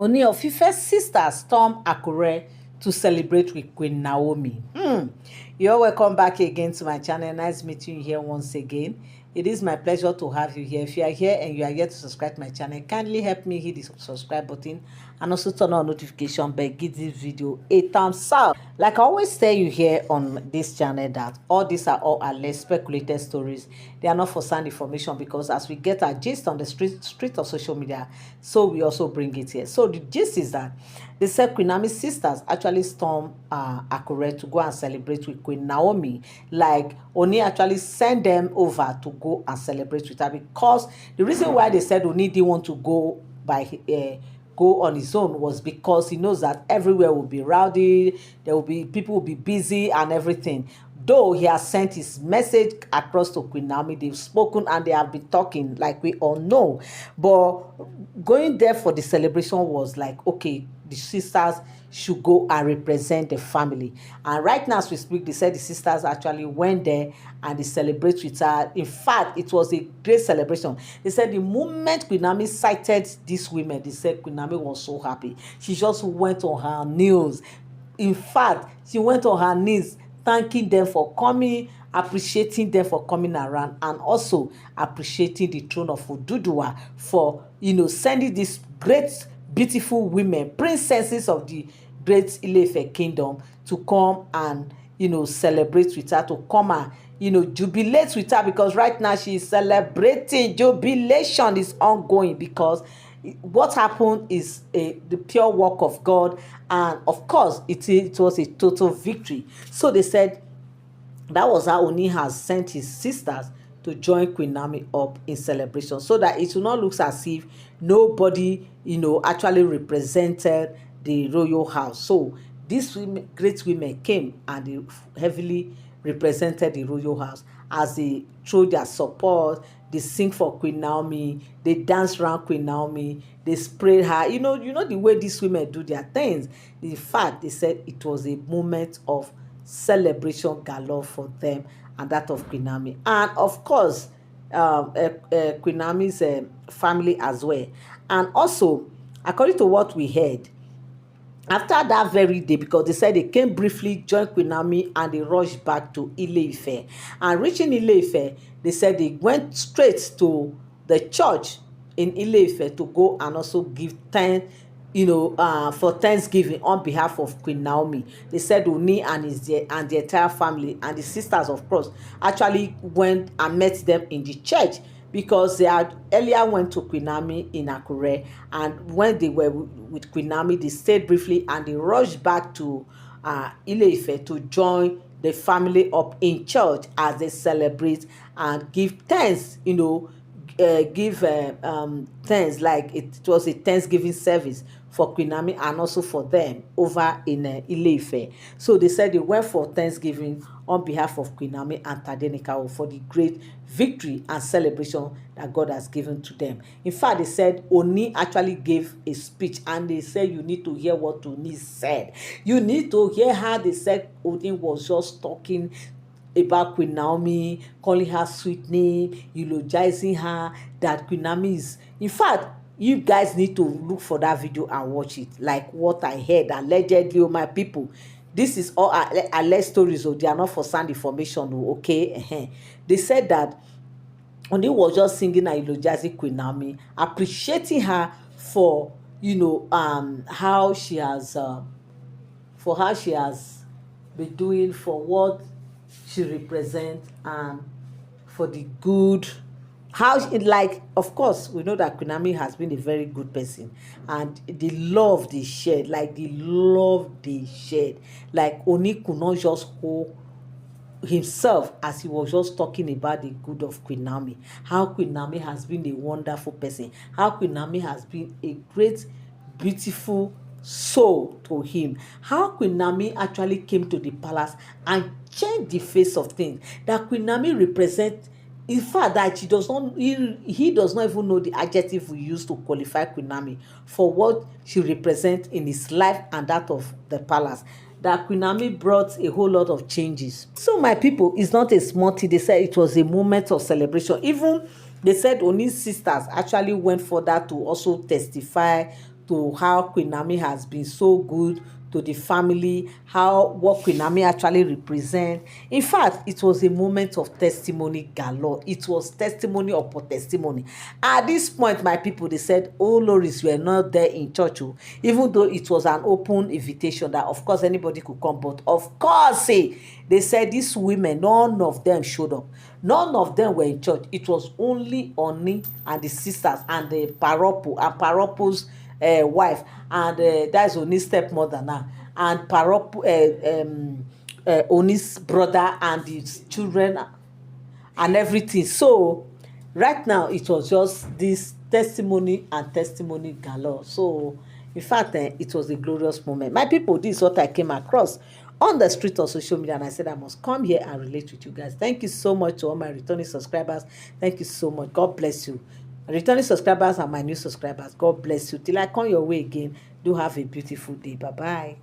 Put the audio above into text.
Ooni of Ife's sister storm Akure to celebrate with Queen Naomi. You're welcome back again to my channel. Nice meeting you here once again. It is my pleasure to have you here. If you are here and you are yet to subscribe to my channel, kindly help me hit the subscribe button and also turn on notification bell. Give this video a thumbs up. Like I always tell you here on this channel that all these are all alleged speculated stories. They are not for sound information, because as we get our gist on the street of social media, so we also bring it here. So the gist is that they said Queen Naomi's sisters actually stormed Akure to go and celebrate with Queen Naomi. Like Ooni actually sent them over to go and celebrate with her, because the reason why they said Ooni didn't want to go go on his own was because he knows that everywhere will be rowdy, there will be people will be busy and everything. Though he has sent his message across to Queen Naomi, they've spoken and they have been talking, like we all know. But going there for the celebration was like, okay, the sisters should go and represent the family. And right now, as we speak, they said the sisters actually went there and they celebrate with her. In fact, it was a great celebration. They said the moment Queen Naomi sighted these women, they said Queen Naomi was so happy. She just went on her knees. In fact, she went on her knees, thanking them for coming, appreciating them for coming around, and also appreciating the throne of Oduduwa for, sending these great, beautiful women, princesses of the great Ile-Ife kingdom, to come and, celebrate with her, to come and, jubilate with her, because right now she is celebrating. Jubilation is ongoing, because what happened is the pure work of God, and of course it was a total victory. So they said that was how Ooni has sent his sisters to join Queen Naomi up in celebration, so that it will not look as if nobody actually represented the royal house. So these women, great women, came and they heavily represented the royal house, as they throw their support. They sing for Queen Naomi, they dance around Queen Naomi, they sprayed her. The way these women do their things. In fact, they said it was a moment of celebration galore for them, and that of Queen Naomi, and of course Queen Naomi's family as well. And also, according to what we heard, after that very day, because they said they came briefly, joined Queen Naomi, and they rushed back to Ile-Ife. And reaching Ile-Ife, they said they went straight to the church in Ile-Ife to go and also give thanks, for Thanksgiving on behalf of Queen Naomi. They said Ooni and the entire family and the sisters, of course, actually went and met them in the church, because they had earlier went to Queen Naomi in Akure, and when they were with Queen Naomi, they stayed briefly and they rushed back to Ile-Ife to join the family up in church as they celebrate and give thanks, give thanks, like it was a Thanksgiving service for Queen Naomi and also for them over in Ile-Ife. So they said they went for Thanksgiving on behalf of Queen Naomi and Tade for the great victory and celebration that God has given to them. In fact, they said Ooni actually gave a speech, and they said you need to hear what Ooni said. You need to hear how they said Ooni was just talking about Queen Naomi, calling her sweet name, eulogizing her, that Queen Naomi is, in fact, you guys need to look for that video and watch it. Like what I heard allegedly, my people, this is all alleged stories, so they are not for sound information, okay? They said that Ooni was just singing and eulogizing Queen Naomi, appreciating her for how she has been doing, for what she represents, and for the good, how she, like, of course we know that Queen Naomi has been a very good person, and the love they shared, like Ooni could not just hold himself as he was just talking about the good of Queen Naomi, how Queen Naomi has been a wonderful person, how Queen Naomi has been a great, beautiful soul to him, how Queen Naomi actually came to the palace and changed the face of things, that Queen Naomi represents. In fact, that he does not even know the adjective we use to qualify Queen Naomi for what she represents in his life and that of the palace. That Queen Naomi brought a whole lot of changes. So my people, it's not a small thing. They said it was a moment of celebration. Even they said Ooni's sisters actually went further to also testify to how Queen Naomi has been so good to the family, how what Queen Naomi actually represent. In fact, it was a moment of testimony galore. It was testimony upon testimony. At this point, my people, they said, oh, Loris were not there in church, oh, even though it was an open invitation that, of course, anybody could come. But of course, they said these women, none of them showed up. None of them were in church. It was only Ooni and the sisters and the Paropo and Paropo's wife, and that's Ooni's stepmother now, and Paropo, Ooni's brother and his children and everything. So right now it was just this testimony and testimony galore. So in fact, it was a glorious moment. My people, this is what I came across on the street of social media, and I said I must come here and relate with you guys. Thank you so much to all my returning subscribers. Thank you so much. God bless you. Returning subscribers and my new subscribers, God bless you. Till I come your way again, do have a beautiful day. Bye bye.